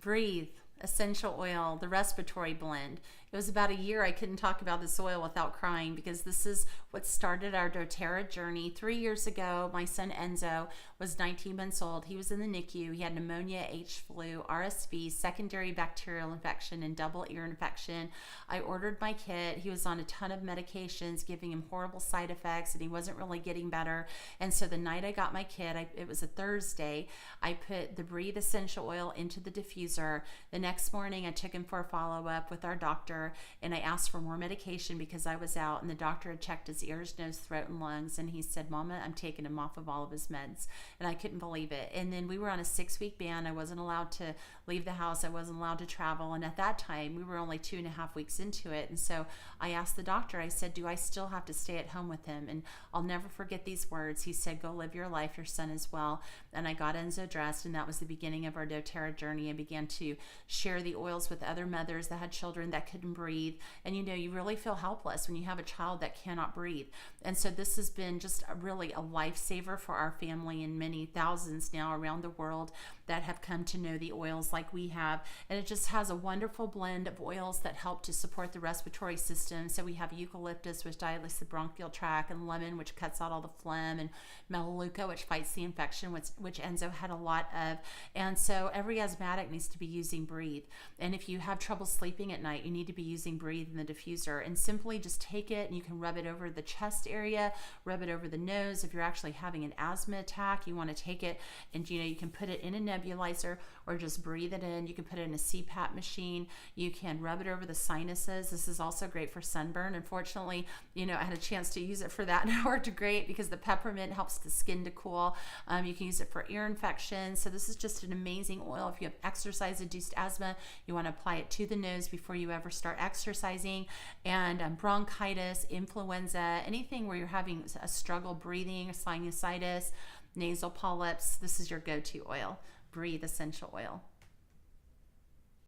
Breathe essential oil, the respiratory blend. It was about a year I couldn't talk about this oil without crying, because this is what started our doTERRA journey. 3 years ago, my son Enzo was 19 months old. He was in the NICU. He had pneumonia, H flu, RSV, secondary bacterial infection, and double ear infection. I ordered my kit. He was on a ton of medications, giving him horrible side effects, and he wasn't really getting better. And so the night I got my kit, it was a Thursday, I put the Breathe essential oil into the diffuser. The next morning, I took him for a follow-up with our doctor, and I asked for more medication because I was out, and the doctor had checked his ears, nose, throat, and lungs, and he said, Mama, I'm taking him off of all of his meds. And I couldn't believe it. And then we were on a 6-week ban. I wasn't allowed to leave the house. I wasn't allowed to travel. And at that time, we were only 2.5 weeks into it. And so I asked the doctor, I said, do I still have to stay at home with him? And I'll never forget these words. He said, go live your life. Your son is well. And I got Enzo dressed, and that was the beginning of our doTERRA journey. I began to share the oils with other mothers that had children that couldn't breathe. And you really feel helpless when you have a child that cannot breathe. And so this has been just really a lifesaver for our family, and many thousands now around the world that have come to know the oils like we have. And it just has a wonderful blend of oils that help to support the respiratory system. So we have eucalyptus, which dilates the bronchial tract, and lemon, which cuts out all the phlegm, and melaleuca, which fights the infection, which Enzo had a lot of. And so every asthmatic needs to be using Breathe. And if you have trouble sleeping at night, you need to be using Breathe in the diffuser. And simply just take it, and you can rub it over the chest area, rub it over the nose. If you're actually having an asthma attack, you want to take it, and you can put it in a nebulizer or just breathe it in. You can put it in a CPAP machine. You can rub it over the sinuses. This is also great for sunburn. Unfortunately, I had a chance to use it for that, and it worked great because the peppermint helps the skin to cool. You can use it for ear infections. So this is just an amazing oil. If you have exercise-induced asthma, you want to apply it to the nose before you ever start exercising. And bronchitis, influenza, anything where you're having a struggle breathing, sinusitis, nasal polyps, this is your go-to oil. Breathe essential oil.